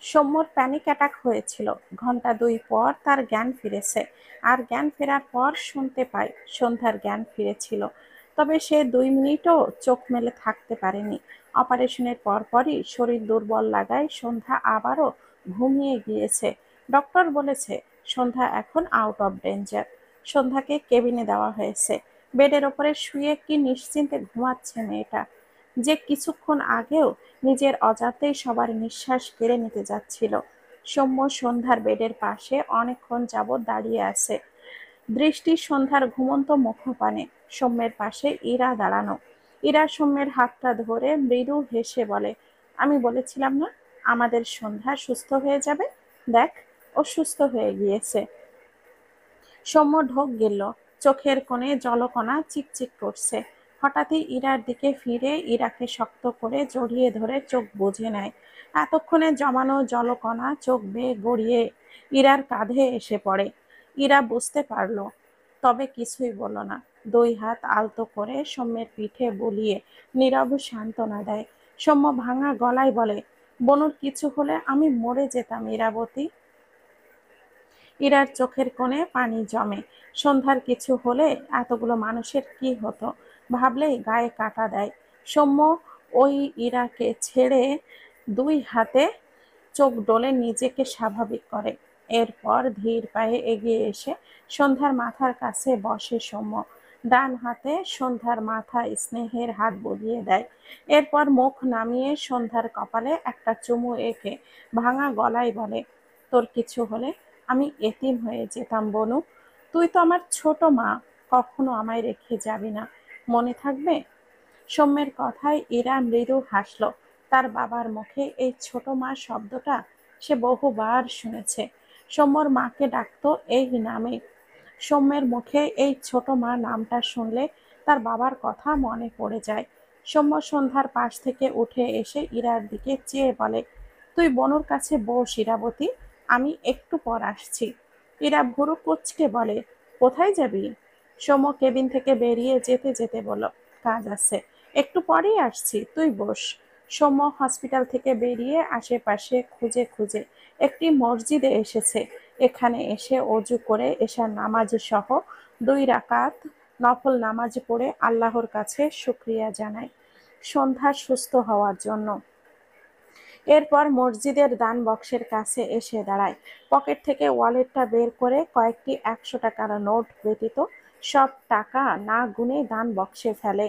সৌম্যর panic attack হয়েছিল। ঘন্টা 2 পর তার জ্ঞান ফিরেছে। আর জ্ঞান ফেরার পর শুনতে পায় সন্ধ্যার জ্ঞান ফিরেছিল। তবে সে 2 মিনিটও চোখ মেলে থাকতে পারেনি। অপারেশনের পরপরই শরীর দুর্বল লাগায় সন্ধ্যা আবারও ঘুমিয়ে গিয়েছে। ডক্টর বলেছে সন্ধ্যা এখন আউট অফ ডেঞ্জার। সন্ধ্যাকে কেবিনে দেওয়া হয়েছে। বেডের ওপরে শুয়ে কি নিশ্চিন্তে ঘুমাচ্ছে মেয়েটা, যে কিছুক্ষণ আগেও নিজের অজান্তেই সবার নিঃশ্বাস কেড়ে নিতে যাচ্ছিল। সৌম্য সন্ধ্যার বেডের পাশে অনেকক্ষণ যাবৎ দাঁড়িয়ে আছে, দৃষ্টি সন্ধ্যার ঘুমন্ত মুখপানে। সৌম্যের পাশে ইরা দাঁড়ানো। ইরা সৌম্যের হাতটা ধরে মৃদু হেসে বলে, আমি বলেছিলাম না আমাদের সন্ধ্যা সুস্থ হয়ে যাবে? দেখ, ও সুস্থ হয়ে গিয়েছে। সৌম্য ঢোক গেল। চোখের কোণে জলকণা চিকচিক করছে। হঠাৎই ইরার দিকে ফিরে ইরাকে শক্ত করে জড়িয়ে ধরে চোখ বুজে নেয়। এতক্ষণে জমানো জলকণা চোখ বেয়ে গড়িয়ে ইরার কাঁধে এসে পড়ে। ইরা বুঝতে পারল, তবে কিছুই বলল না। 2 হাত আলতো করে সৌম্যের পিঠে বুলিয়ে নীরব সান্ত্বনা দেয়। সৌম্য ভাঙা গলায় বলে, বনুর কিছু হলে আমি মরে যেতাম ইরাবতী। ইরার চোখের কোণে পানি জমে। সন্ধ্যার কিছু হলে এতগুলো মানুষের কি হতো ভাবলেই গায়ে কাঁটা দেয়। সৌম্য ওই ইরাকে ছেড়ে 2 হাতে চোখ ডলে নিজেকে স্বাভাবিক করে। এরপর ধীর পায়ে এগিয়ে এসে সন্ধ্যার মাথার কাছে বসে সৌম্য। ডান হাতে সন্ধ্যার মাথায় স্নেহের হাত বুলিয়ে দেয়। এরপর মুখ নামিয়ে সন্ধ্যার কপালে একটা চুমু এঁকে ভাঙা গলায় বলে, তোর কিছু হলে আমি এতিম হয়ে যেতাম বনু। তুই তো আমার ছোট মা, কখনো আমায় রেখে যাবি না, মনে থাকবে? সৌম্যের কথায় ইরা মৃদু হাসল। তার বাবার মুখে এই ছোট মা শব্দটা সে বহুবার শুনেছে। সৌম্যর মাকে ডাকতো এই নামে। সৌম্যের মুখে এই ছোট মা নামটা শুনলে তার বাবার কথা মনে পড়ে যায়। সৌম্য সন্ধ্যার পাশ থেকে উঠে এসে ইরার দিকে চেয়ে বলে, তুই বনুর কাছে বস ইরাবতী, আমি একটু পর আসছি। ইরা ভুরু কুঁচকে বলে, কোথায় যাবি? সৌম্য কেবিন থেকে বেরিয়ে যেতে যেতে বলল, কাজ আছে, একটু পরেই আসছি, তুই বস। সৌম্য হসপিটাল থেকে বেরিয়ে আশেপাশে খুঁজে খুঁজে একটি মসজিদে এসেছে। এখানে এসে অজু করে এশার নামাজ সহ 2 রাকাত নফল নামাজ পড়ে আল্লাহর কাছে শুকরিয়া জানায় সন্ধ্যা সুস্থ হওয়ার জন্য। এরপর মসজিদের দান বক্সের কাছে এসে দাঁড়ায়। পকেট থেকে ওয়ালেটটা বের করে কয়েকটি 100 টাকার নোট ব্যতীত সব টাকা না গুনে দান বক্সে ফেলে।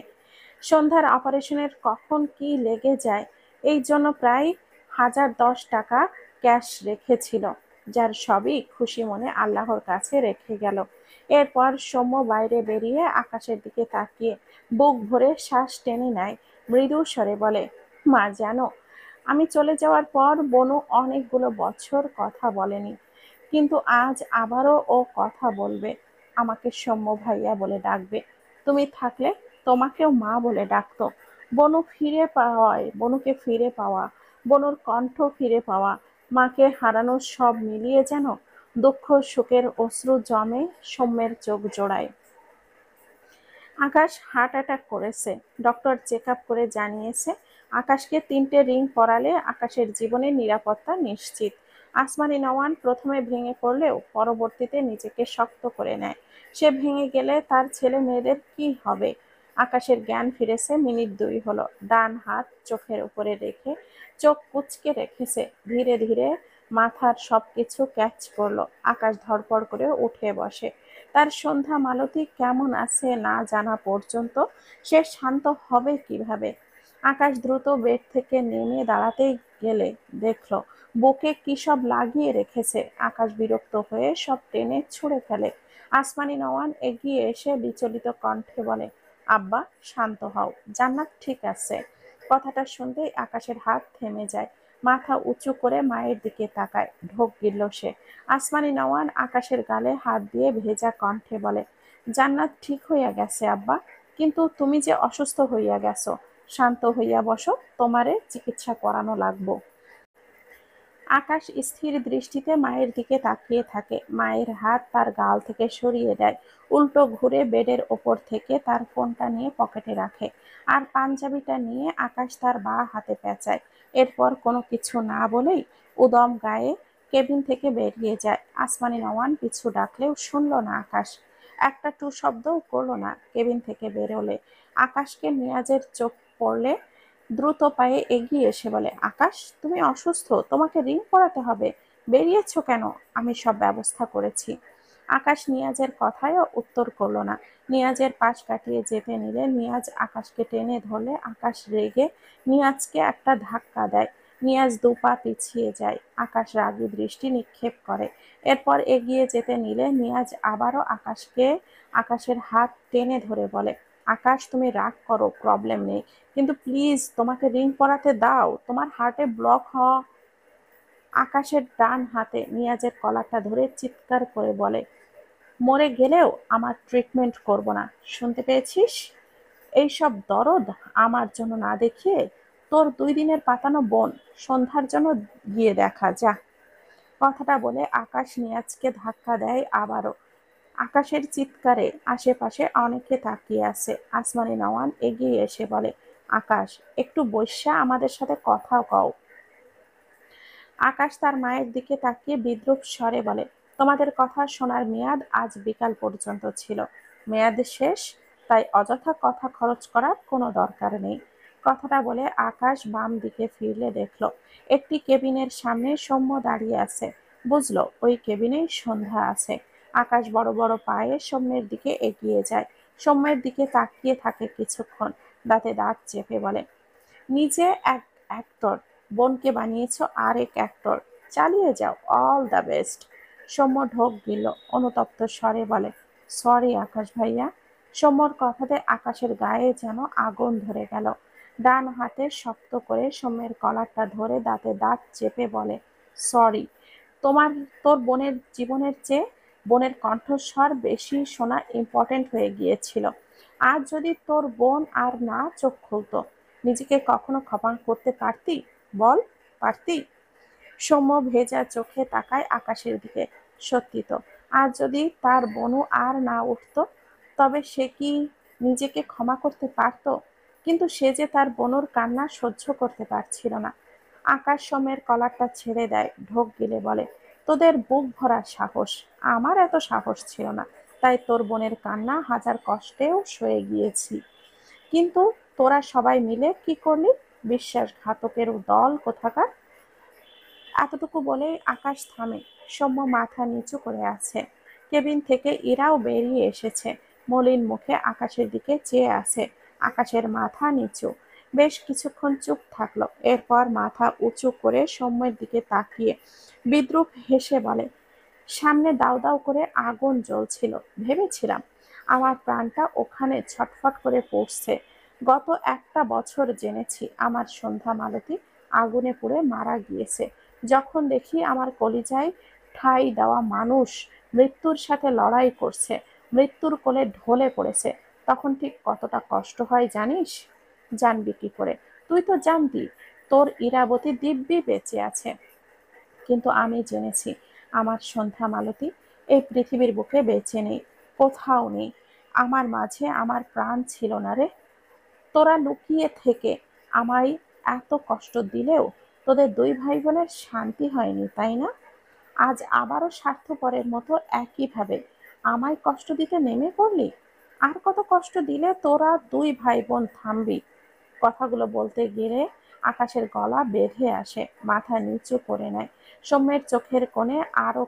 সন্ধ্যার অপারেশনের কখন কি লেগে যায় এই জন্য প্রায় 1010 টাকা ক্যাশ রেখেছিল, যার সবই খুশি মনে আল্লাহর কাছে রেখে গেল। এরপর সৌম্য বাইরে বেরিয়ে আকাশের দিকে তাকিয়ে বুক ভরে শ্বাস টেনে নেয়। মৃদু স্বরে বলে, মা জানো, আমি চলে যাওয়ার পর বনু অনেকগুলো বছর কথা বলেনি, কিন্তু আজ আবারও ও কথা বলবে। আমাকে সৌম্য ভাইয়া বলে ডাকবে। তুমি থাকলে তোমাকেও মা বলে ডাকতো। বনুকে ফিরে পাওয়া, বনুর কণ্ঠ ফিরে পাওয়া, মাকে হারানোর সব মিলিয়ে যেন দুঃখ সুখের অশ্রু জমে সৌম্যের চোখ জোড়ায়। আকাশ হার্ট অ্যাটাক করেছে। ডক্টর চেক আপ করে জানিয়েছে আকাশকে 3টে রিং পরালে আকাশের জীবনের নিরাপত্তা নিশ্চিত। আসমানি নওয়ান প্রথমে ভেঙে পড়লেও পরবর্তীতে নিজেকে শক্ত করে নেয়। সে ভেঙে গেলে তার ছেলে মেয়েদের কি হবে? আকাশের জ্ঞান ফিরেছে মিনিট 2 হলো। ডান হাত চোখের উপরে রেখে চোখ কুঁচকে রেখেছে। ধীরে ধীরে মাথার সবকিছু ক্যাচ করলো। আকাশ ধড়পড় করে উঠে বসে। তার সন্ধ্যা মালতী কেমন আছে না জানা পর্যন্ত সে শান্ত হবে কিভাবে? আকাশ দ্রুত বেড থেকে নেমে দাঁড়াতেই গেলে দেখলো বুকে কি সব লাগিয়ে রেখেছে। আকাশ বিরক্ত হয়ে সব টেনে ছুঁড়ে ফেলে। আসমানি নওয়ান এগিয়ে এসে বিচলিত কণ্ঠে বলে, আব্বা শান্ত হও, জান্নাত ঠিক আছে। কথাটা শুনতেই আকাশের হাত থেমে যায়। মাথা উঁচু করে মায়ের দিকে তাকায়। ঢোক গিলল সে। আসমানি নওয়ান আকাশের গালে হাত দিয়ে ভেজা কণ্ঠে বলে, জান্নাত ঠিক হইয়া গেছে আব্বা, কিন্তু তুমি যে অসুস্থ হইয়া গেছো, শান্ত হইয়া বসো, তোমারে চিকিৎসা করানো লাগবো। আকাশ স্থির দৃষ্টিতে মায়ের দিকে তাকিয়ে থাকে। মায়ের হাত তার গাল থেকে সরিয়ে দেয়, উল্টো ঘুরে বেডের ওপর থেকে তার ফোনটা নিয়ে পকেটে রাখে, আর পাঞ্জাবিটা নিয়ে আকাশ তার বাঁ হাতে পেঁচায়। এরপর কোনো কিছু না বলেই উদম গায়ে কেবিন থেকে বেরিয়ে যায়। আসমানি নওয়ান পিছু ডাকলেও শুনল না আকাশ, একটা টু শব্দও করলো না। কেবিন থেকে বেরোলে আকাশকে নিয়াজের চোখ পড়লে দ্রুত পায়ে এগিয়ে এসে বলে, আকাশ তুমি অসুস্থ, তোমাকে রিং পরাতে হবে, বেরিয়েছো কেন? আমি সব ব্যবস্থা করেছি। আকাশ নিয়াজের কথায়ও উত্তর করলো না। নিয়াজের পাশ কাটিয়ে যেতে নিলে নিয়াজ আকাশকে টেনে ধরলে আকাশ রেগে নিয়াজকে একটা ধাক্কা দেয়। নিয়াজ দুপা পিছিয়ে যায়। আকাশ রাগী দৃষ্টি নিক্ষেপ করে। এরপর এগিয়ে যেতে নিলে নিয়াজ আবারও আকাশের হাত টেনে ধরে বলে, আকাশ তুমি রাগ করো, প্রবলেম নেই, কিন্তু প্লিজ তোমাকে রিং পরাতে দাও, তোমার হার্টে ব্লক হওয়া। আকাশের ডান হাতে নিয়াজের কলারটা ধরে চিৎকার করে বলে, মরে গেলেও আমার ট্রিটমেন্ট করব না, শুনতে পেয়েছিস? এইসব দরদ আমার জন্য না দেখিয়ে তোর 2 দিনের পাতানো বোন সন্ধ্যার জন্য গিয়ে দেখা যা। কথাটা বলে আকাশ নিয়াজকে ধাক্কা দেয় আবারও। আকাশের চিৎকারে আশেপাশে অনেকে তাকিয়ে আছে। আসমানি নওয়ান এগিয়ে এসে বলে, আকাশ একটু বইসা আমাদের সাথে কথা কও। আকাশ তার মায়ের দিকে তাকিয়ে বিদ্রূপ স্বরে বলে, তোমাদের কথা শোনার মেয়াদ আজ বিকাল পর্যন্ত ছিল, মেয়াদ শেষ, তাই অযথা কথা খরচ করার কোনো দরকার নেই। কথাটা বলে আকাশ বাম দিকে ফিরলে দেখলো একটি কেবিনের সামনে সৌম্য দাঁড়িয়ে আছে। বুঝলো ওই কেবিনেই সন্ধ্যা আছে। আকাশ বড় বড় পায়ে সৌম্যের দিকে এগিয়ে যায়। সৌম্যের দিকে তাকিয়ে থাকে কিছুক্ষণ, দাঁতে দাঁত চেপে বলে, নিজে এক অ্যাক্টর, বোনকে বানিয়েছ আরেক অ্যাক্টর, চালিয়ে যাও, অল দ্য বেস্ট। সৌম্য ঢোক গিলল, অনুতপ্ত স্বরে বলে, সরি আকাশ ভাইয়া। সৌম্যর কথাতে আকাশের গায়ে যেন আগুন ধরে গেল। ডান হাতে শক্ত করে সৌম্যের কলারটা ধরে দাঁতে দাঁত চেপে বলে, সরি। তোমার তোর বোনের জীবনের চেয়ে বোনের কণ্ঠস্বর বেশি শোনা ইম্পর্টেন্ট হয়ে গিয়েছিল। আজ যদি তোর বোন আর না চোখ খুলতো, নিজেকে কখনো ক্ষমা করতে পারতি? বল, পারতি? সৌম্য ভেজা চোখে তাকায় আকাশের দিকে। সত্যি তো, আর যদি তার বোনও আর না উঠতো, তবে সে কি নিজেকে ক্ষমা করতে পারতো? কিন্তু সে যে তার বোনের কান্না সহ্য করতে পারছিল না। আকাশ সৌম্যের কলারটা ছেড়ে দেয়, ঢোক গিলে বলে, তোদের বুক ভরা সাহস, আমার এত সাহস ছিল না, তাই তোর বোনের কান্না হাজার কষ্টেও সয়ে গিয়েছি। কিন্তু তোরা সবাই মিলে কি করলি? বিশ্বাসঘাতকের দল কোথাকার। এতটুকু বলেই আকাশ থামে। সৌম্য মাথা নিচু করে আছে। কেবিন থেকে ইরাও বেরিয়ে এসেছে। মলিন মুখে আকাশের দিকে চেয়ে আছে। আকাশের মাথা নিচু। বেশ কিছুক্ষণ চুপ থাকলো। এরপর মাথা উঁচু করে সৌম্যের দিকে তাকিয়ে বিদ্রূপ হেসে বলে, সামনে দাউ দাউ করে আগুন জ্বলছিল, ভেবেছিলাম আমার প্রাণটা ওখানে ছটফট করে পড়ছে। গত একটা বছর জেনেছি আমার সন্ধ্যা মালতী আগুনে পুড়ে মারা গিয়েছে। যখন দেখি আমার কলিজায় ঠাঁই দেওয়া মানুষ মৃত্যুর সাথে লড়াই করছে, মৃত্যুর কোলে ঢলে পড়েছে, তখন ঠিক কতটা কষ্ট হয় জানিস? জানবি কি করে? তুই তো জানতি তোর ইরাবতী দিব্যি বেঁচে আছে, কিন্তু আমি জেনেছি আমার সন্ধ্যা মালতী এই পৃথিবীর বুকে বেঁচে নেই, কোথাও নেই। আমার মাঝে আমার প্রাণ ছিল না রে। তোরা লুকিয়ে থেকে আমায় এত কষ্ট দিলেও তোদের 2 ভাই বোনের শান্তি হয়নি, তাই না? আজ আবারও স্বার্থপরের মতো একইভাবে আমায় কষ্ট দিতে নেমে পড়লি। আর কত কষ্ট দিলে তোরা 2 ভাই বোন থামবি? কথাগুলো বলতে গেলে আকাশের গলা বেঁধে আসে, মাথা নিচু করে নেয়। সৌম্যের চোখের কোণে আরো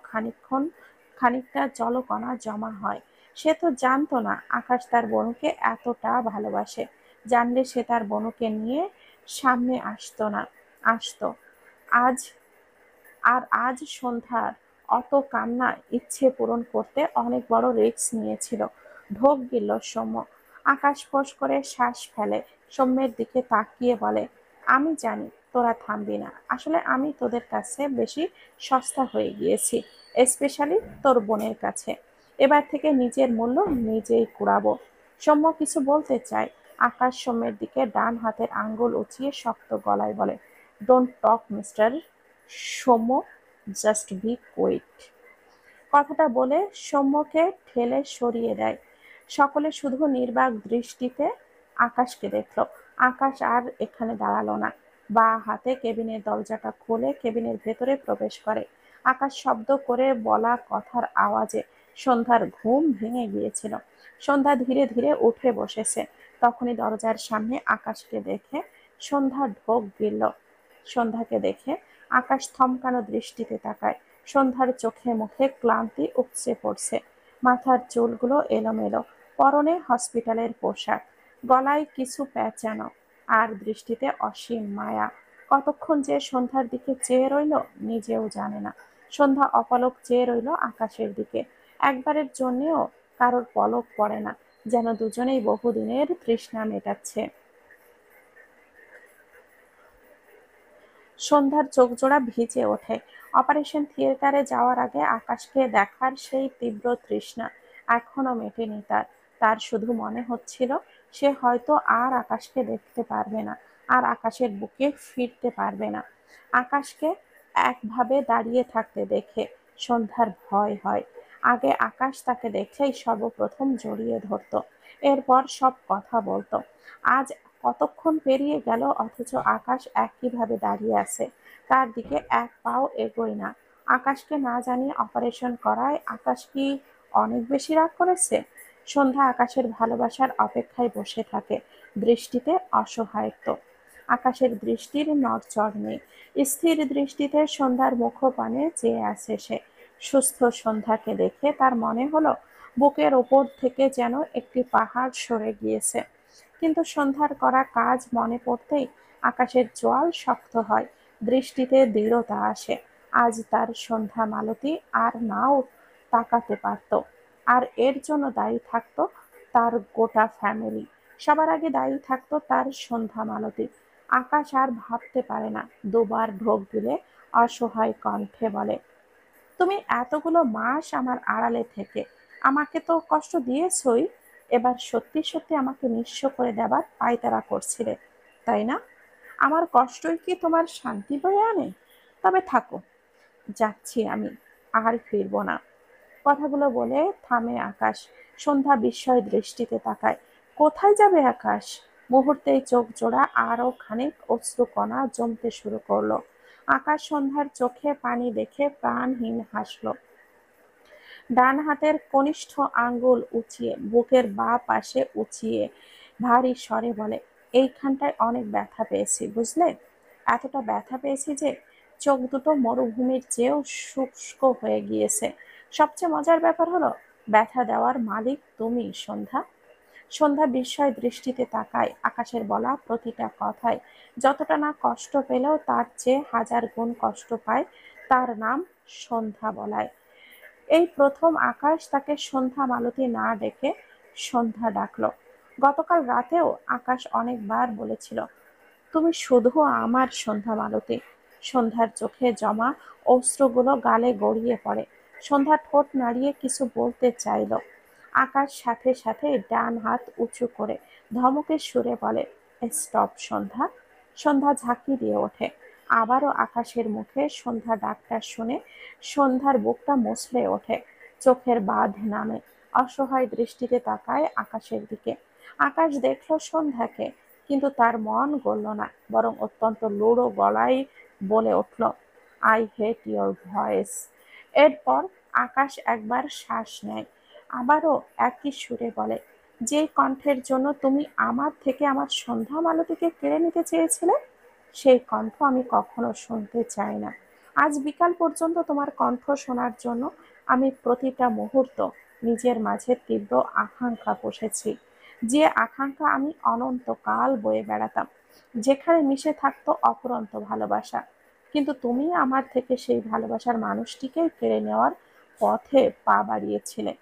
খানিকটা জলকণা জমা হয়। সে তো জানতো না আকাশ তার বোনকে এতটা ভালোবাসে। জানলে সে তার বোনকে নিয়ে সামনে আসতো না, আসতো। আজ আজ সন্ধ্যার অত কান্না ইচ্ছে পূরণ করতে অনেক বড় রিস্ক নিয়েছিল। ঢোক গিলল সৌম্য। আকাশ ফোঁস করে শ্বাস ফেলে, সৌম্যের দিকে তাকিয়ে বলে, আমি জানি তোরা থামবি না, আসলে আমি তোদের কাছে বেশি সস্তা হয়ে গিয়েছি, স্পেশালি তোর বোনের কাছে। এবার থেকে নিজের মূল্য নিজেই কুড়াবো। সৌম্য কিছু বলতে চায়। আকাশ সৌম্যের দিকে ডান হাতের আঙ্গুল উঁচিয়ে শক্ত গলায় বলে, don't talk mister. Soumya, just be quiet. কথাটা বলে সৌম্যকে ঠেলে সরিয়ে দেয়। সকলে শুধু নির্বাক দৃষ্টিতে আকাশকে দেখল। আকাশ আর এখানে দাঁড়ালো না, বা হাতে কেবিনের দরজাটা খুলে কেবিনের ভেতরে প্রবেশ করে। আকাশ শব্দ করে বলা কথার আওয়াজে সন্ধ্যার ঘুম ভেঙে গিয়েছিল। সন্ধ্যা ধীরে ধীরে উঠে বসেছে। তখনই দরজার সামনে আকাশকে দেখে সন্ধ্যা ঢোক গিলল। সন্ধ্যাকে দেখে আকাশ থমকানো দৃষ্টিতে তাকায়। সন্ধ্যার চোখে মুখে ক্লান্তি উপচে পড়ছে। মাথার চুলগুলো এলোমেলো, পরনে হসপিটালের পোশাক, গলায় কিছু পেঁচানো, আর দৃষ্টিতে অসীম মায়া। কতক্ষণ যে সন্ধ্যার দিকে চেয়ে রইল নিজেও জানে না। সন্ধ্যা অপলক চেয়ে রইল আকাশের দিকে। একবারের জন্যেও কারোর পলক পড়ে না, যেন দুজনেই বহুদিনের তৃষ্ণা মেটাচ্ছে। সন্ধ্যার চোখজোড়া ভিজে ওঠে। অপারেশন থিয়েটারে যাওয়ার আগে আকাশকে দেখার সেই তীব্র তৃষ্ণা এখনো মেটেনি তার। তার শুধু মনে হচ্ছিল সে হয়তো আর আকাশকে দেখতে পারবে না, আর আকাশের বুকে ফিরতে পারবে না। আকাশকে একভাবে দাঁড়িয়ে থাকতে দেখে সন্ধ্যার ভয় হয়। আগে আকাশ তাকে দেখলেই সর্বপ্রথম জড়িয়ে ধরতো, এরপর সব কথা বলতো। আজ কতক্ষণ পেরিয়ে গেল, অথচ আকাশ একইভাবে দাঁড়িয়ে আছে, তার দিকে এক পাও এগোয় না। আকাশকে না জানিয়ে অপারেশন করায় আকাশ কি অনেক বেশি রাগ করেছে? সন্ধ্যা আকাশের ভালোবাসার অপেক্ষায় বসে থাকে, দৃষ্টিতে অসহায়ত্ব। আকাশের দৃষ্টির নড়চড় নেই, স্থির দৃষ্টিতে সন্ধ্যার মুখপানে চেয়ে আছে সে। সুস্থ সন্ধ্যাকে দেখে তার মনে হলো বুকের ওপর থেকে যেন একটি পাহাড় সরে গিয়েছে। কিন্তু সন্ধ্যার করা কাজ মনে পড়তেই আকাশের চোয়াল শক্ত হয়, দৃষ্টিতে দৃঢ়তা আসে। আজ তার সন্ধ্যা মালতী আর নাও তাকাতে পারত, আর এর জন্য দায়ী থাকতো তার গোটা ফ্যামিলি। সবার আগে দায়ী থাকতো তার সন্ধ্যা মালতী। আকাশ আর ভাবতে পারে না, দুবার ঢোক গিলে অসহায় কণ্ঠে বলে, তুমি এতগুলো মাস আমার আড়ালে থেকে আমাকে তো কষ্ট দিয়েছই, এবার সত্যি সত্যি আমাকে নিঃস্ব করে দেবার পায়তারা করছিলে, তাই না? আমার কষ্টই কি তোমার শান্তি বয়ে আনে? তবে থাকো, যাচ্ছি আমি, আর ফিরবো না। কথাগুলো বলে থামে আকাশ। সন্ধ্যা বিস্ময় দৃষ্টিতে তাকায়। কোথায় যাবে আকাশ? মুহূর্তেই চোখ জোড়া আরো খানিক অশ্রুকণা জমতে শুরু করলো। আকাশ সন্ধ্যার চোখে পানি দেখে প্রাণহীন হাসলো। ডান হাতের কনিষ্ঠ আঙ্গুল উঁচিয়ে বুকের বাঁ পাশে উঁচিয়ে ভারী স্বরে বলে, এইখানটায় অনেক ব্যথা পেয়েছি বুঝলে। এতটা ব্যথা পেয়েছি যে চোখ দুটো মরুভূমির চেয়েও শুষ্ক হয়ে গিয়েছে। সবচেয়ে মজার ব্যাপার হলো, ব্যথা দেওয়ার মালিক তুমি সন্ধ্যা। সন্ধ্যা বিস্ময় দৃষ্টিতে তাকায় আকাশের বলা প্রতিটা কথায়। যতটা না কষ্ট পেলেও তার চেয়ে হাজার গুণ কষ্ট পায় তার নাম সন্ধ্যা বলায়। এই প্রথম আকাশ তাকে সন্ধ্যা মালতী না ডেকে সন্ধ্যা ডাকলো। গতকাল রাতেও আকাশ অনেকবার বলেছিল, তুমি শুধু আমার সন্ধ্যা মালতী। সন্ধ্যার চোখে জমা অশ্রুগুলো গালে গড়িয়ে পড়ে। সন্ধ্যা ঠোঁট নাড়িয়ে কিছু বলতে চাইল। আকাশ সাথে সাথে ডান হাত উঁচু করে ধমকের সুরে বলে, স্টপ সন্ধ্যা। সন্ধ্যা ঝাঁকি দিয়ে ওঠে। আবারও আকাশের মুখে সন্ধ্যা ডাকটা শুনে সন্ধ্যার বুকটা মুচড়ে ওঠে, চোখের বাঁধ নামে। অসহায় দৃষ্টিতে তাকায় আকাশের দিকে। আকাশ দেখল সন্ধ্যাকে, কিন্তু তার মন গলল না, বরং অত্যন্ত লুড়ো গলায় বলে উঠল, আই হেট ইয়োর ভয়েস। এরপর আকাশ একবার শ্বাস নেয়, আবারও একই সুরে বলে, যে কণ্ঠের জন্য তুমি আমার থেকে আমার সন্ধ্যা মালতীকে কেড়ে নিতে চেয়েছিলে, সেই কণ্ঠ আমি কখনো শুনতে চাই না। আজ বিকাল পর্যন্ত তোমার কণ্ঠ শোনার জন্য আমি প্রতিটা মুহূর্ত নিজের মাঝে তীব্র আকাঙ্ক্ষা পুষেছি, যে আকাঙ্ক্ষা আমি অনন্তকাল বয়ে বেড়াতাম, যেখানে মিশে থাকতো অফুরন্ত ভালোবাসা। কিন্তু তুমি আমার থেকে সেই ভালোবাসার মানুষটিকেই কেড়ে নেওয়ার পথে পা বাড়িয়েছিলে।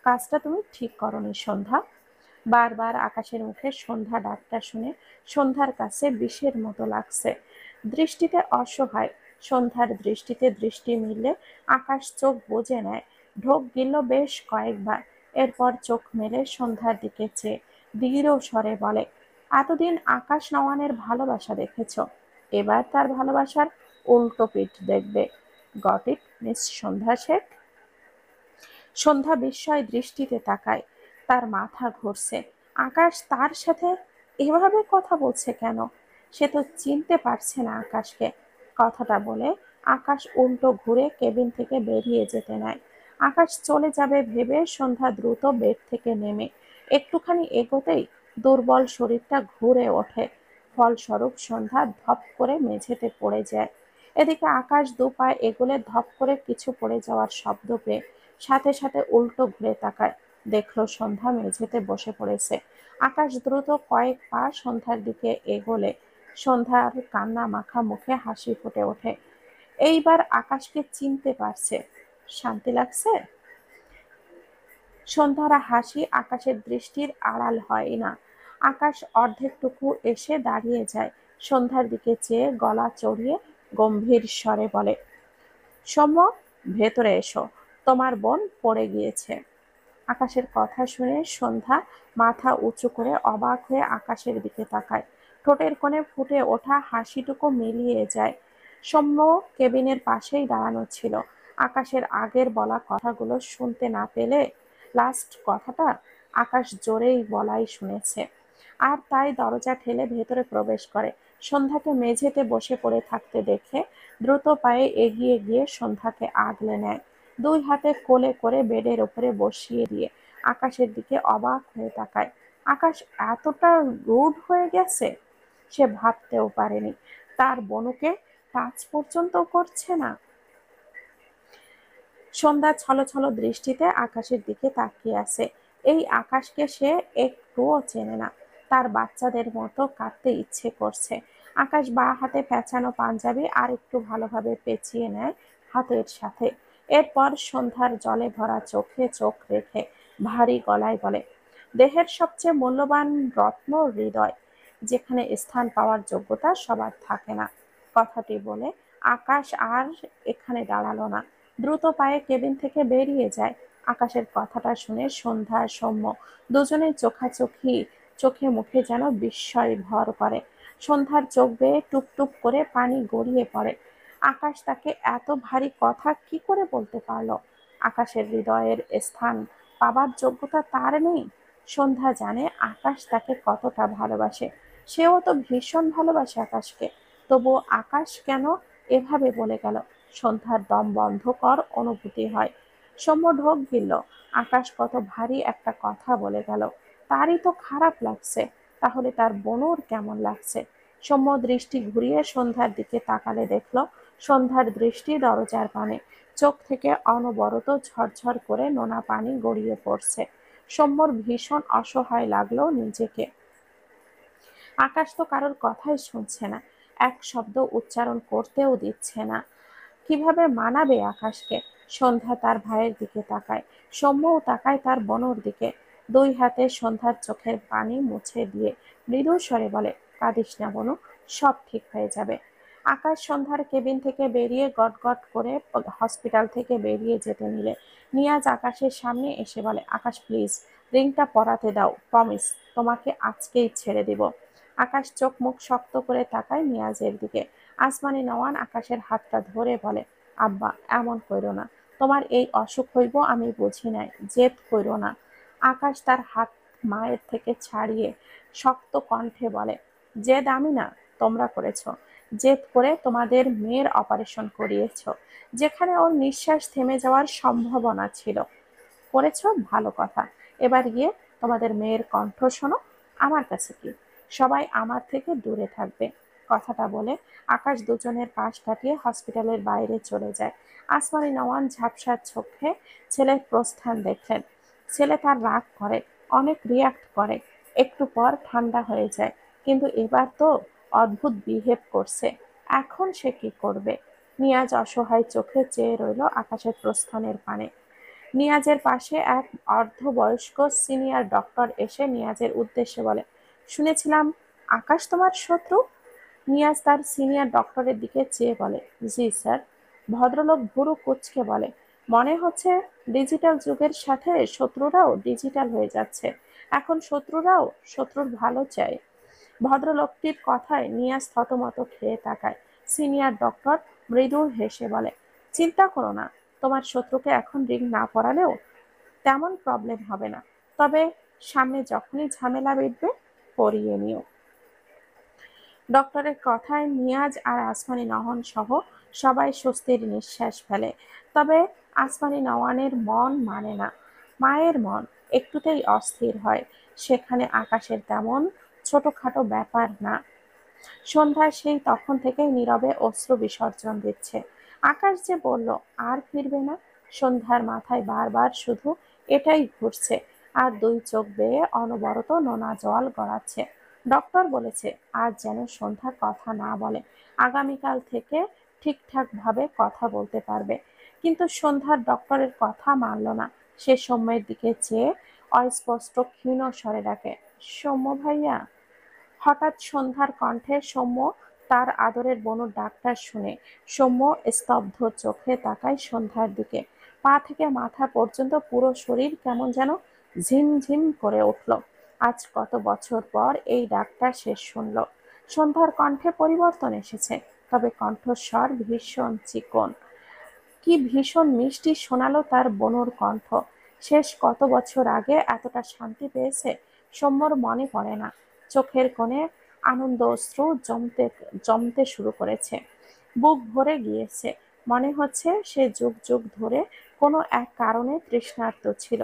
কাজটা তুমি ঠিক করনি সন্ধ্যা। বারবার আকাশের মুখে সন্ধ্যা ডাকটা শুনে সন্ধ্যার কাছে বিষের মতো লাগছে। দৃষ্টিতে অসহায়। সন্ধ্যার দৃষ্টিতে দৃষ্টি মিললে আকাশ চোখ বুজে নেয়। ঢোক গিলল বেশ কয়েকবার, এরপর চোখ মেলে সন্ধ্যার দিকে চেয়ে দৃঢ় স্বরে বলে, এতদিন আকাশ নওয়ানের ভালোবাসা দেখেছ, এবার তার ভালোবাসার উল্টো পিঠ দেখবে। গট ইট, মিস সন্ধ্যা শেখ? সন্ধ্যা বিস্ময় দৃষ্টিতে তাকায়। তার মাথা ঘুরছে। আকাশ তার সাথে এভাবে কথা বলছে কেন? সে তো চিনতে পারছে না আকাশকে। কথাটা বলে আকাশ উল্টো ঘুরে কেবিন থেকে বেরিয়ে যেতে নেয়। আকাশ চলে যাবে ভেবে সন্ধ্যা দ্রুত বেড থেকে নেমে একটুখানি এগোতেই দুর্বল শরীরটা ঘুরে ওঠে। ফলস্বরূপ সন্ধ্যা ধপ করে মেঝেতে পড়ে যায়। এদিকে আকাশ দু পা এগোলে ধপ করে কিছু পড়ে যাওয়ার শব্দ পেয়ে সাথে সাথে উল্টো ঘুরে তাকায়। দেখলো সন্ধ্যা মেঝেতে বসে পড়েছে। আকাশ দ্রুত কয়েক পা সন্ধ্যার দিকে এগোলে সন্ধ্যার কান্না মাখা মুখে হাসি ফুটে ওঠে। এইবার আকাশকে চিনতে পারছে। শান্তি লাগছে? সন্ধ্যার হাসি আকাশের দৃষ্টির আড়াল হয় না। আকাশ অর্ধেকটুকু এসে দাঁড়িয়ে যায়। সন্ধ্যার দিকে চেয়ে গলা চড়িয়ে গম্ভীর স্বরে বলে, সৌম্য, ভেতরে এসো, তোমার বোন পড়ে গিয়েছে। আকাশের কথা শুনে সন্ধ্যা মাথা উঁচু করে অবাক হয়ে আকাশের দিকে তাকায়। ঠোঁটের কোণে ফুটে ওঠা হাসিটুকু মিলিয়ে যায়। সৌম্য কেবিনের পাশেই দাঁড়ানো ছিল। আকাশের আগের বলা কথাগুলো শুনতে না পেলে লাস্ট কথাটা আকাশ জোরেই বলাই শুনেছে, আর তাই দরজা ঠেলে ভেতরে প্রবেশ করে। সন্ধ্যাকে মেঝেতে বসে পড়ে থাকতে দেখে দ্রুত পায়ে এগিয়ে গিয়ে সন্ধ্যাকে আগলে নেয়। দুই হাতে কোলে করে বেডের উপরে বসিয়ে দিয়ে আকাশের দিকে অবাক হয়ে তাকায়। আকাশ এতটা রুড হয়ে গেছে সে ভাবতেও পারেনি। তার বনুকে টাচ পর্যন্ত করছে না। সন্ধ্যা ছলছল দৃষ্টিতে আকাশের দিকে তাকিয়ে আছে। এই আকাশকে সে একটুও চেনে না। তার বাচ্চাদের মতো কাঁদতে ইচ্ছে করছে। আকাশ বাঁ হাতে পেঁচানো পাঞ্জাবি আর একটু ভালোভাবে পেঁচিয়ে নেয় হাতের সাথে। এরপর সন্ধ্যার জলে ভরা চোখে চোখ রেখে ভারী গলায় বলে, দেহের সবচেয়ে মূল্যবান রত্ন হৃদয়, যেখানে স্থান পাওয়ার যোগ্যতা সবার থাকে না। কথাটি বলে আকাশ আর এখানে দাঁড়ালো না। দ্রুত পায়ে কেবিন থেকে বেরিয়ে যায়। আকাশের কথাটা শুনে সন্ধ্যা আর সৌম্য দুজনের চোখাচোখি, চোখে মুখে যেন বিস্ময় ভর করে। সন্ধ্যার চোখ বেয়ে টুপটুপ করে পানি গড়িয়ে পড়ে। আকাশ তাকে এত ভারী কথা কি করে বলতে পারলো? আকাশের হৃদয়ের স্থান পাবার যোগ্যতা তার নেই। সন্ধ্যা জানে আকাশ তাকে কতটা ভালোবাসে। সেও তো ভীষণ ভালোবাসে আকাশকে। তবুও আকাশ কেন এভাবে বলে গেল? সন্ধ্যার দম বন্ধকর অনুভূতি হয়। সৌম্য ঢোক গিলল। আকাশ কত ভারী একটা কথা বলে গেল। তারই তো খারাপ লাগছে, তাহলে তার বোনর কেমন লাগছে? সৌম্য দৃষ্টি ঘুরিয়ে সন্ধ্যার দিকে তাকালে দেখল সন্ধ্যার দৃষ্টি দরজার পানে। চোখ থেকে অনবরত ঝরঝর করে নোনা পানি গড়িয়ে পড়ছে। সৌম্যর ভীষণ অসহায় লাগলো নিজেকে। আকাশ তো কারোর কথাই শুনছে না, এক শব্দ উচ্চারণ করতেও দিচ্ছে না। কিভাবে মানাবে আকাশকে? সন্ধ্যা তার ভাইয়ের দিকে তাকায়। সৌম্যও তাকায় তার বোনের দিকে। দুই হাতে সন্ধ্যার চোখের পানি মুছে দিয়ে মৃদু স্বরে বলে, কাঁদিস না বনু, সব ঠিক হয়ে যাবে। আকাশ সন্ধ্যার কেবিন থেকে বেরিয়ে গটগট করে হসপিটাল থেকে বেরিয়ে যেতে নিলে নিয়াজ আকাশের সামনে এসে বলে, আকাশ প্লিজ, রিংটা পরাতে দাও, প্রমিস তোমাকে আজকেই ছেড়ে দিব। আকাশ চোখ মুখ শক্ত করে তাকায় নিয়াজের দিকে। আসমানি নওয়ান আকাশের হাতটা ধরে বলে, আব্বা এমন কইরো না, তোমার এই অসুখ হইব আমি বুঝি নাই, জেদ কইরো না। আকাশ তার হাত মায়ের থেকে ছাড়িয়ে শক্ত কণ্ঠে বলে, জেদ আমি না, তোমরা করেছো। জেদ করে তোমাদের মেয়ের অপারেশন করিয়েছ, যেখানে ওর নিঃশ্বাস থেমে যাওয়ার সম্ভাবনা ছিল। করেছো, ভালো কথা। এবার গিয়ে তোমাদের মেয়ের কণ্ঠ শোনো। আমার কাছে কি, সবাই আমার থেকে দূরে থাকবে। কথাটা বলে আকাশ দুজনের পাশ কাটিয়ে হসপিটালের বাইরে চলে যায়। আসমানি নওয়ান ঝাপসা চোখে ছেলের প্রস্থান দেখলেন। ছেলে তার রাগ করে, অনেক রিয়াক্ট করে, একটু পর ঠান্ডা হয়ে যায়, কিন্তু এবার তো অদ্ভুত বিহেভ করছে। এখন সে কি করবে? নিয়াজ অসহায় চোখে চেয়ে রইল আকাশের প্রস্থানের পানে। নিয়াজের পাশে এক অর্ধবয়স্ক সিনিয়র ডক্টর এসে নিয়াজের উদ্দেশ্যে বলে, শুনেছিলাম আকাশ তোমার শত্রু? নিয়াজ তার সিনিয়র ডক্টরের দিকে চেয়ে বলে, জি স্যার। ভদ্রলোক ভুরু কুঁচকে বলে, মনে হচ্ছে ডিজিটাল যুগের সাথে শত্রুরাও ডিজিটাল হয়ে যাচ্ছে। এখন শত্রুরাও শত্রুর ভালো চায়। ভদ্রলোকটির কথায় নিয়াজ থতমত খেয়ে তাকায়। সিনিয়র ডক্টর মৃদু হেসে বলে, চিন্তা করো না, তোমার শত্রুকে এখন রিং না পরালেও তেমন প্রবলেম হবে না, তবে সামনে যখনই ঝামেলা মিটবে পরিয়ে নিও। ডক্টরের কথায় নিয়াজ আর আসমানি নহন সহ সবাই স্বস্তির নিঃশ্বাস ফেলে। তবে আসমানি নওয়ানের মন মানে না, মায়ের মন একটুতেই অস্থির হয়। সেখানে আকাশের তেমন ছোটখাটো ব্যাপার না। সন্ধ্যায় সেই তখন থেকেই নীরবে অশ্রু বিসর্জন দিচ্ছে। আকাশ যে বলল আর ফিরবে না, সন্ধ্যার মাথায় বারবার শুধু এটাই ঘুরছে, আর দুই চোখ বেয়ে অনবরত নোনা জল গড়াচ্ছে। ডক্টর বলেছে আজ যেন সন্ধ্যা কথা না বলে, আগামীকাল থেকে ঠিকঠাক ভাবে কথা বলতে পারবে। কিন্তু সন্ধ্যার ডক্টরের কথা মানল না। সে সৌম্যের দিকে চেয়ে অস্পষ্ট ক্ষীণ স্বরে ডাকে, সৌম্য ভাইয়া। হঠাৎ সন্ধ্যার কণ্ঠে সৌম্য তার আদরের বনুর ডাকটা শুনে সৌম্য স্তব্ধ চোখে তাকায় সন্ধ্যার দিকে। পা থেকে মাথা পর্যন্ত পুরো শরীর কেমন যেন ঝিমঝিম করে উঠল। আজ কত বছর পর এই ডাকটা সে শুনল। সন্ধ্যার কণ্ঠে পরিবর্তন এসেছে, তবে কণ্ঠস্বর ভীষণ চিকন। কি ভীষণ মিষ্টি শোনালো তার বনুর কণ্ঠ। শেষ কত বছর আগে এতটা শান্তি পেয়েছে সৌম্যর মনে পড়ে না। চোখের কোণে আনন্দ অশ্রু জমতে জমতে শুরু করেছে, বুক ভরে গিয়েছে। মনে হচ্ছে সে যুগ যুগ ধরে কোনো এক কারণে তৃষ্ণার্ত ছিল,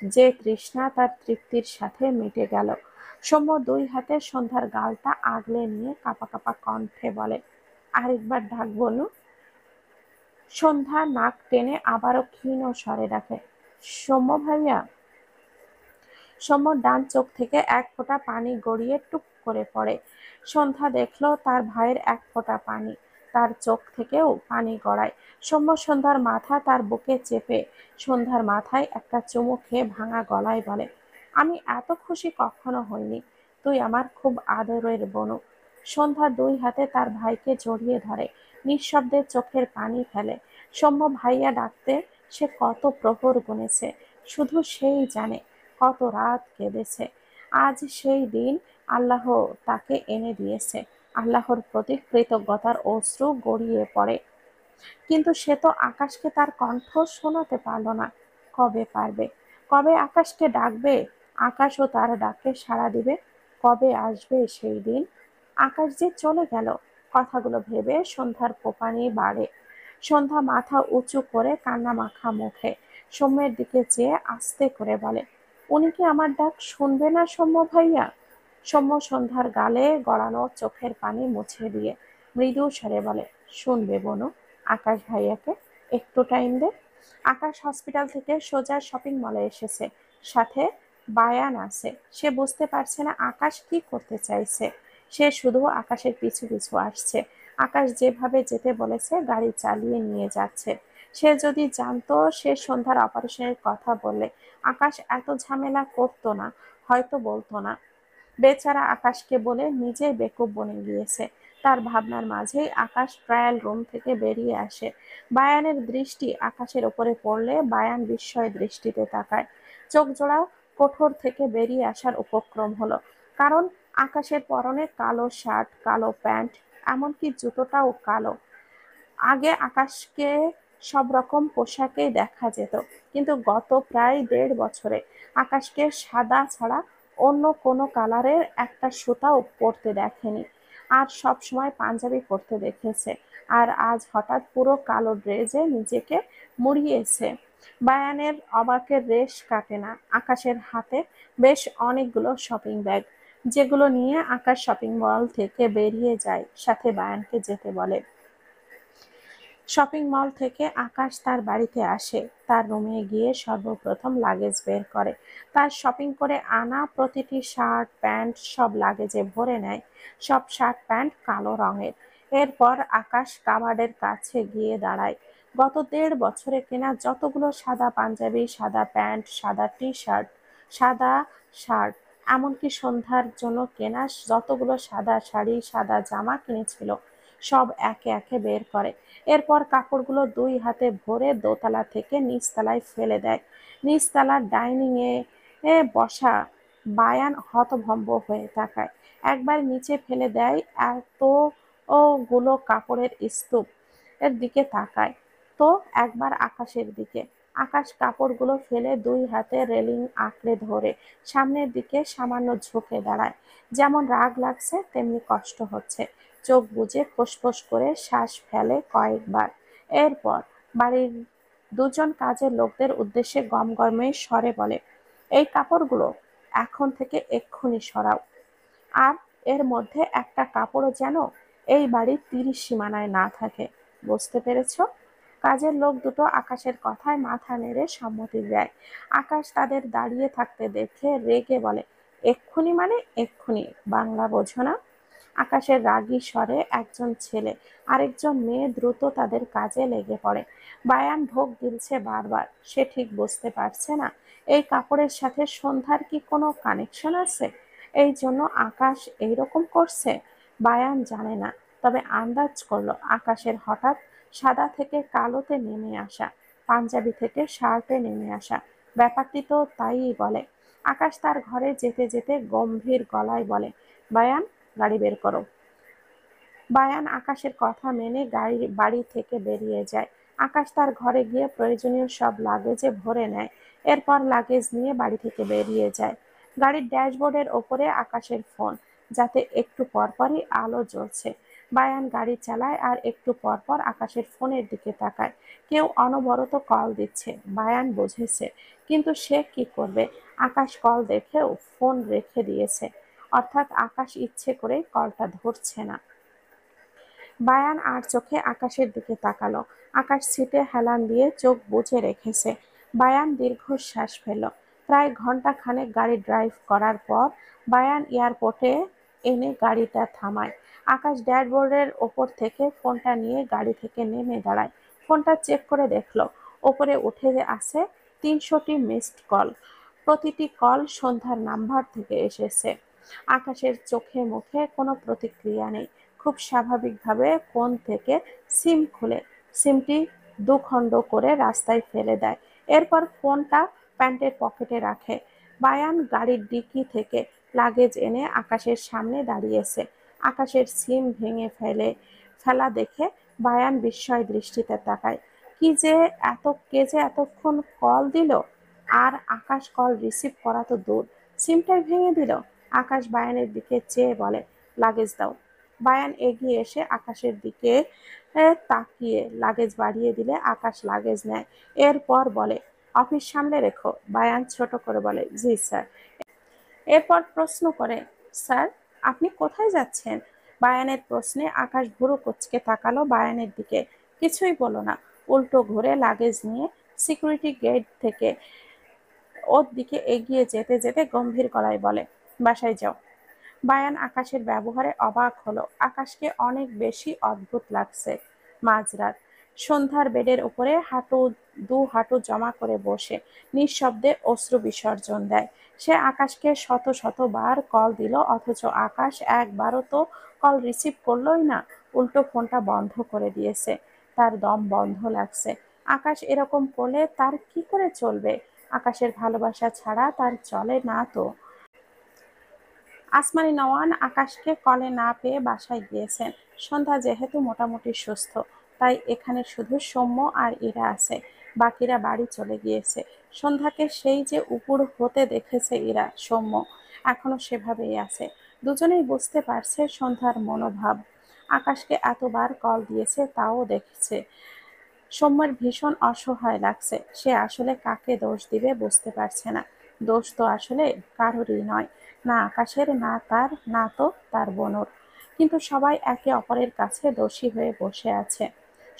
যে তৃষ্ণা তার তৃপ্তির সাথে মিটে গেল। সৌম্য দুই হাতে সন্ধ্যার গালটা আগলে নিয়ে কাঁপা কাঁপা কণ্ঠে বলে, আরেকবার ডাক বনু। সন্ধ্যা নাক টেনে আবারও ক্ষীণ স্বরে ডাকে, সৌম্য ভাইয়া। সৌম্যর ডান চোখ থেকে এক ফোঁটা পানি গড়িয়ে টুপ করে পড়ে। সন্ধ্যা দেখল তার ভাইয়ের এক ফোঁটা পানি তার চোখ থেকেও পানি গড়ায়। সৌম্য সন্ধ্যার মাথা তার বুকে চেপে সন্ধ্যার মাথায় একটা চুমু খেয়ে ভাঙা গলায় বলে, আমি এত খুশি কখনো হইনি, তুই আমার খুব আদরের বনু। সন্ধ্যা দুই হাতে তার ভাইকে জড়িয়ে ধরে, নিঃশব্দে চোখের পানি ফেলে। সৌম্য ভাইয়া ডাকতে সে কত প্রহর গুনেছে, শুধু সেই জানে। কত রাত কেঁদেছে। আজ সেই দিন আল্লাহ তাকে এনে দিয়েছে। আল্লাহর প্রতি কৃতজ্ঞতার অশ্রু গড়িয়ে পড়ে। কিন্তু সে তো আকাশকে তার কণ্ঠ শোনাতে পারল না। কবে পারবে? কবে আকাশকে ডাকবে? আকাশও তার ডাকে সাড়া দিবে? কবে আসবে সেই দিন? আকাশ যে চলে গেল, কথাগুলো ভেবে সন্ধ্যার কোপানি বাড়ে। সন্ধ্যা মাথা উঁচু করে কান্না মাখা মুখে সৌম্যের দিকে চেয়ে আস্তে করে বলে, উনি কি আমার ডাক শুনবে না সৌম্য ভাইয়া? সৌম্য সন্ধ্যার গালে গড়ানো চোখের পানি মুছে দিয়ে মৃদু স্বরে বলে, শুনবে বনু, আকাশ ভাইয়াকে একটু টাইম দে। আকাশ হসপিটাল থেকে সোজা শপিং মলে এসেছে, সাথে বায়ান আছে। সে বুঝতে পারছে না আকাশ কি করতে চাইছে। সে শুধু আকাশের পিছু পিছু আসছে। আকাশ যেভাবে যেতে বলেছে গাড়ি চালিয়ে নিয়ে যাচ্ছে। সে যদি জানতো সে সন্ধ্যার অপারেশনের কথা বললে আকাশ এত ঝামেলা করতো না, হয়তো বলতো না। বেচারা আকাশকে বলে নিজেই বেকুব বনে গিয়েছে। তার ভাবনার মাঝেই আকাশ ট্রায়াল রুম থেকে বেরিয়ে আসে। বায়ানের দৃষ্টি আকাশের ওপরে পড়লে বায়ান বিস্ময় দৃষ্টিতে তাকায়। চোখ জোড়া কোঠর থেকে বেরিয়ে আসার উপক্রম হলো, কারণ আকাশের পরনে কালো শার্ট, কালো প্যান্ট, এমনকি জুতোটাও কালো। আগে আকাশকে সব রকম পোশাকেই দেখা যেত, কিন্তু গত প্রায় ১.৫ বছরে আকাশকে সাদা ছাড়া অন্য কোনো কালারের একটা সুতাও পরতে দেখেনি। আর সব সময় পাঞ্জাবি পরতে দেখেছে, আর আজ হঠাৎ পুরো কালো ড্রেসে নিজেকে মুড়িয়েছে। বায়ানের অবাকের রেশ কাটে না। আকাশের হাতে বেশ অনেকগুলো শপিং ব্যাগ, যেগুলো নিয়ে আকাশ শপিং মল থেকে বেরিয়ে যায়, সাথে বায়ানকে যেতে বলে। শপিং মল থেকে আকাশ তার বাড়িতে আসে। তার রুমে গিয়ে সর্বপ্রথম লাগেজ বের করে। তার শপিং করে আনা প্রতিটি শার্ট প্যান্ট সব লাগেজে ভরে নেয়। সব শার্ট প্যান্ট কালো রঙের। এরপর আকাশ কাবার্ডের কাছে গিয়ে দাঁড়ায়। গত ১.৫ বছরে কেনা যতগুলো সাদা পাঞ্জাবি, সাদা প্যান্ট, সাদা টি শার্ট, সাদা শার্ট, এমনকি সন্ধ্যার জন্য কেনা যতগুলো সাদা শাড়ি, সাদা জামা কিনেছিল, সব একে একে বের করে। এরপর কাপড়গুলো দুই হাতে ভরে দোতলা থেকে নিচতলায় ফেলে দেয়। নিচতলার ডাইনিং এ বসা বায়ান হতভম্ব হয়ে তাকায়। একবার নিচে ফেলে দেয়, এত ও গুলো কাপড়ের স্তূপ এর দিকে তাকায়, তো একবার আকাশের দিকে। আকাশ কাপড়গুলো ফেলে দুই হাতে রেলিং আঁকড়ে ধরে সামনের দিকে সামান্য ঝুঁকে দাঁড়ায়। যেমন রাগ লাগছে তেমনি কষ্ট হচ্ছে। চোখ বুজে ফোঁস করে শ্বাস ফেলে কয়েকবার। এরপর বাড়ির দুজন কাজের লোকদের উদ্দেশ্যে গমগমে স্বরে বলে, এই কাপড়গুলো এখন থেকে এক্ষুনি সরাও, আর এর মধ্যে একটা কাপড়ও যেন এই বাড়ির ৩০ সীমানায় না থাকে। বুঝতে পেরেছো? কাজের লোক দুটো আকাশের কথায় মাথা নেড়ে সম্মতি দেয়। আকাশ তাদের দাঁড়িয়ে থাকতে দেখে রেগে বলে, এক্ষুনি মানে এক্ষুনি, বাংলা বোঝো না? আকাশের রাগী স্বরে একজন ছেলে আরেকজন মেয়ে দ্রুত তাদের কাজে লেগে পড়ে। বায়ান ঢোক গিলছে বারবার, সে ঠিক বুঝতে পারছে না এই কাপড়ের সাথে সন্ধ্যার কি কোনো কানেকশন আছে, এই জন্য আকাশ এইরকম করছে। বায়ান জানে না, তবে আন্দাজ করলো আকাশের হঠাৎ সাদা থেকে কালোতে নেমে আসা, পাঞ্জাবি থেকে শার্টে নেমে আসা, ব্যাপারটি তো তাই বলে। আকাশ তার ঘরে যেতে যেতে গম্ভীর গলায় বলে, বায়ান, গাড়ি বের করো। বায়ান আকাশের কথা মেনে বাড়ি থেকে বেরিয়ে যায়। আকাশ তার ঘরে গিয়ে প্রয়োজনীয় সব লাগেজে ভরে নেয়। এরপর লাগেজ নিয়ে বাড়ি থেকে বেরিয়ে যায়। গাড়ির ড্যাশবোর্ডের ওপরে আকাশের ফোন, যাতে একটু পরপরই আলো জ্বলছে। বায়ান গাড়ি চালায় আর একটু পরপর আকাশের ফোনের দিকে তাকায়। কেউ অনবরত কল দিচ্ছে, বায়ান বুঝেছে, কিন্তু সে কি করবে? আকাশ কল দেখেও ফোন রেখে দিয়েছে, অর্থাৎ আকাশ ইচ্ছে করে কলটা ধরছে না। বায়ান আর চোখে আকাশের দিকে তাকালো। আকাশ সিটে হেলান দিয়ে চোখ বুজে রেখেছে। বায়ান দীর্ঘশ্বাস ফেলল। প্রায় ঘন্টা খানেক গাড়ি ড্রাইভ করার পর বায়ান এয়ারপোর্টে এনে গাড়িটা থামায়। আকাশ ড্যাশবোর্ডের ওপর থেকে ফোনটা নিয়ে গাড়ি থেকে নেমে দাঁড়ায়। ফোনটা চেক করে দেখলো ওপরে উঠে আছে ৩০০টি মিসড কল। প্রতিটি কল সন্ধ্যার নাম্বার থেকে এসেছে। আকাশের চোখে মুখে কোনো প্রতিক্রিয়া নেই। খুব স্বাভাবিকভাবে ফোন থেকে সিম খুলে সিমটি দুখণ্ড করে রাস্তায় ফেলে দেয়। এরপর ফোনটা প্যান্টের পকেটে রাখে। বায়ান গাড়ির ডিকি থেকে লাগেজ এনে আকাশের সামনে দাঁড়িয়েছে। আকাশের সিম ভেঙে ফেলা দেখে বায়ান বিস্ময় দৃষ্টিতে তাকায়। কে যে এতক্ষণ কল দিল, আর আকাশ কল রিসিভ করা তো দূর, সিমটাই ভেঙে দিল। আকাশ বায়ানের দিকে চেয়ে বলে, লাগেজ দাও। বায়ান এগিয়ে এসে আকাশের দিকে তাকিয়ে লাগেজ বাড়িয়ে দিলে আকাশ লাগেজ নেয়। এরপর বলে, অফিস সামলে রেখো। বায়ান ছোট করে বলে, জি স্যার। এরপর প্রশ্ন করে, স্যার, আপনি কোথায় যাচ্ছেন? বায়ানের প্রশ্নে আকাশ ভুরু কুঁচকে তাকালো বায়ানের দিকে। কিছুই বলো না, উল্টো ঘুরে লাগেজ নিয়ে সিকিউরিটি গেট থেকে ওর দিকে এগিয়ে যেতে যেতে গম্ভীর গলায় বলে, বাসায় যাও। বায়ান আকাশের ব্যবহারে অবাক হলো। আকাশকে অনেক বেশি অদ্ভুত লাগছে। মাঝরাত, সন্ধ্যার বেডের উপরে দু হাঁটু জমা করে বসে নিঃশব্দে অশ্রু বিসর্জন দেয়। সে আকাশকে শত শতবার কল দিল, অথচ আকাশ একবারও তো কল রিসিভ করলোই না, উল্টো ফোনটা বন্ধ করে দিয়েছে। তার দম বন্ধ লাগছে। আকাশ এরকম করলে তার কি করে চলবে? আকাশের ভালোবাসা ছাড়া তার চলে না তো। আসমানি নওয়ান আকাশকে কলে না পেয়ে বাসায় গিয়েছেন। সন্ধ্যা যেহেতু মোটামুটি সুস্থ, তাই এখানে শুধু সৌম্য আর ইরা আছে। বাকিরা বাড়ি চলে গিয়েছে। সন্ধ্যাকে সেই যে উপুর হতে দেখেছে ইরা, সৌম্য এখনো সেভাবেই আছে। দুজনেই বুঝতে পারছে সন্ধ্যার মনোভাব। আকাশকে এতবার কল দিয়েছে, তাও দেখেছে। সৌম্যের ভীষণ অসহায় লাগছে। সে আসলে কাকে দোষ দিবে বুঝতে পারছে না। দোষ তো আসলে কারোরই নয়, না আকাশের, না তার, না তো তার বোনর। কিন্তু সবাই একে অপরের কাছে দোষী হয়ে বসে আছে।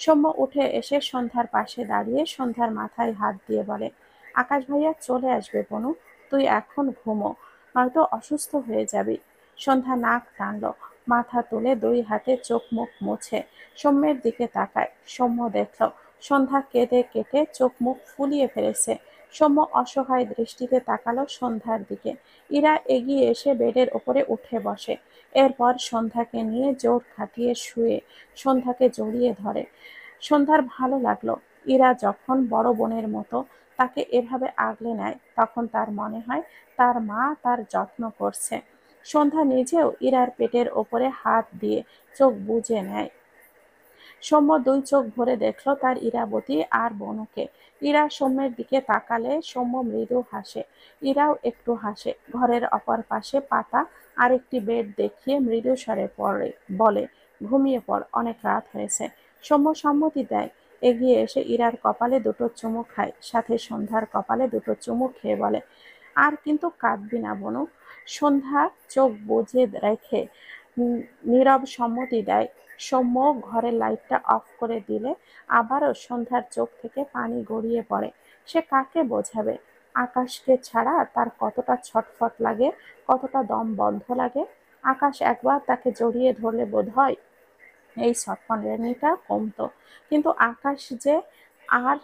সৌম্য উঠে এসে সন্ধ্যার পাশে দাঁড়িয়ে সন্ধ্যার মাথায় হাত দিয়ে বলে, আকাশ ভাইয়া চলে আসবে বনু, তুই এখন ঘুমো, নয়তো অসুস্থ হয়ে যাবি। সন্ধ্যা নাক টানল, মাথা তুলে দুই হাতে চোখ মুখ মুছে সৌম্যের দিকে তাকায়। সৌম্য দেখল সন্ধ্যা কেঁদে কেটে চোখ মুখ ফুলিয়ে ফেলেছে। সৌম্য অসহায় দৃষ্টিতে তাকালো সন্ধ্যার দিকে। ইরা এগিয়ে এসে বেডের ওপরে উঠে বসে। এরপর সন্ধ্যাকে নিয়ে জোর খাটিয়ে শুয়ে সন্ধ্যাকে জড়িয়ে ধরে। সন্ধ্যার ভালো লাগলো। ইরা যখন বড় বোনের মতো তাকে এভাবে আগলে নেয়, তখন তার মনে হয় তার মা তার যত্ন করছে। সন্ধ্যা নিজেও ইরার পেটের ওপরে হাত দিয়ে চোখ বুজে নেয়। সৌম্য দুই চোখ ভরে দেখল তার ইরাবতী আর বনুকে। ইরা সৌম্যের দিকে তাকালে সৌম্য মৃদু হাসে। ইরাও একটু হাসে। ঘরের অপর পাশে পাতা আরেকটি বেড দেখিয়ে মৃদু স্বরে বলে, ঘুমিয়ে পড়, অনেক রাত হয়েছে। সৌম্য সম্মতি দেয়। এগিয়ে এসে ইরার কপালে দুটো চুমু খায়, সাথে সন্ধ্যার কপালে দুটো চুমু খেয়ে বলে, আর কিন্তু কাঁদবি না বনু। সন্ধ্যা চোখ বুজে রেখে নীরব সম্মতি দেয়। সৌম্য ঘরের লাইটটা অফ করে দিলে আবারও সন্ধ্যার চোখ থেকে পানি গড়িয়ে পড়ে। সে কাকে বোঝাবে? আকাশকে ছাড়া তার কতটা ছটফট লাগে, কতটা দম বন্ধ লাগে। আকাশ একবার তাকে জড়িয়ে ধরলে বোধহয় এই ছটফটানিটা কমতো, কিন্তু আকাশ যে আর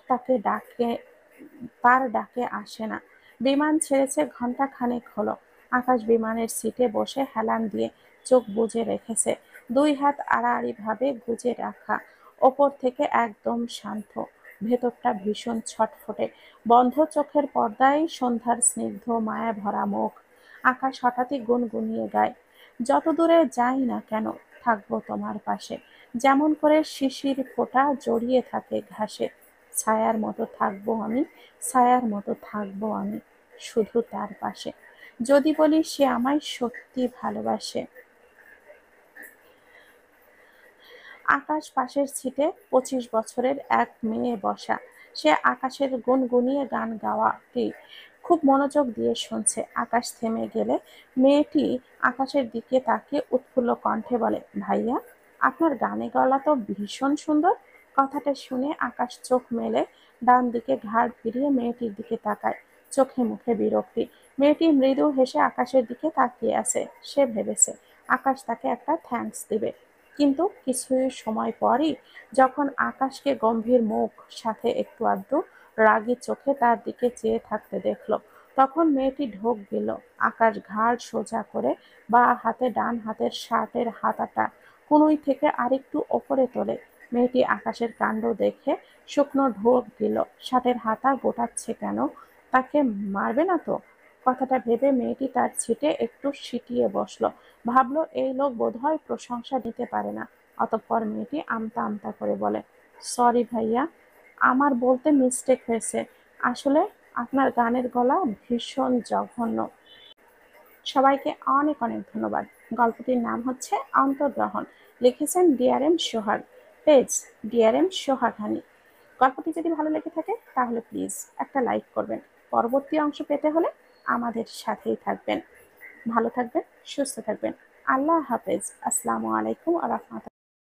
তার ডাকে আসে না। বিমান ছেড়েছে ঘন্টা খানেক হলো। আকাশ বিমানের সিটে বসে হেলান দিয়ে চোখ বুজে রেখেছে, দুই হাত আড়াআড়ি ভাবে গুজে রাখা। ওপর থেকে একদম শান্ত, ভেতরটা ভীষণ ছটফটে। বন্ধ চোখের পর্দায় সন্ধ্যার স্নিগ্ধ মায়া ভরা মুখ। আকাশ হঠাৎই গুনগুনিয়ে গায়, যত দূরে যাই না কেন থাকবো তোমার পাশে, যেমন করে শিশির ফোঁটা জড়িয়ে থাকে ঘাসে। ছায়ার মতো থাকবো আমি, ছায়ার মতো থাকবো আমি, শুধু তার পাশে। যদি বলি সে আমায় সত্যি ভালোবাসে। আকাশ পাশের সিটে 25 বছরের এক মেয়ে বসা। সে আকাশের গুনগুনিয়ে গান গাওয়াটি খুব মনোযোগ দিয়ে শুনছে। আকাশ থেমে গেলে মেয়েটি আকাশের দিকে তাকিয়ে উৎফুল্ল কণ্ঠে বলে, ভাইয়া, আপনার গানে গলা তো ভীষণ সুন্দর। কথাটা শুনে আকাশ চোখ মেলে ডান দিকে ঘাড় ফিরিয়ে মেয়েটির দিকে তাকায়, চোখে মুখে বিরক্তি। মেয়েটি মৃদু হেসে আকাশের দিকে তাকিয়ে আছে। সে ভেবেছে আকাশ তাকে একটা থ্যাঙ্কস দিবে, কিন্তু কিছু সময় পরই যখন আকাশকে গম্ভীর মুখ সাথে একটু আধটু রাগী চোখে তার দিকে চেয়ে থাকতে দেখলো, তখন মেয়েটি ঢোক গেল। আকাশ ঘাড় সোজা করে বা হাতে ডান হাতের শার্টের হাতাটা কনুই থেকে আরেকটু ওপরে তোলে। মেয়েটি আকাশের কাণ্ড দেখে শুকনো ঢোক দিল। শার্টের হাতা গোটাচ্ছে কেন? তাকে মারবে না তো? কথাটা ভেবে মেয়েটি তার ছিটে একটু সিটিয়ে বসলো। ভাবলো এই লোক বোধহয় প্রশংসা নিতে পারে না। অতঃপর মেয়েটি আমতা আমতা করে বলে, সরি ভাইয়া, আমার বলতে মিস্টেক হয়েছে। আসলে আপনার গানের গলা ভীষণ জঘন্য। সবাইকে অনেক অনেক ধন্যবাদ। গল্পটির নাম হচ্ছে অন্তর্গ্রহণ। লিখেছেন ডিআরএম সোহাগ। পেজ ডিআরএম সোহাগানি। গল্পটি যদি ভালো লেগে থাকে তাহলে প্লিজ একটা লাইক করবেন। পরবর্তী অংশ পেতে হলে আমাদের সাথেই থাকবেন। ভালো থাকবেন, সুস্থ থাকবেন। আল্লাহ হাফেজ। আসসালামু আলাইকুম ওয়া রাহমাতুল্লাহ।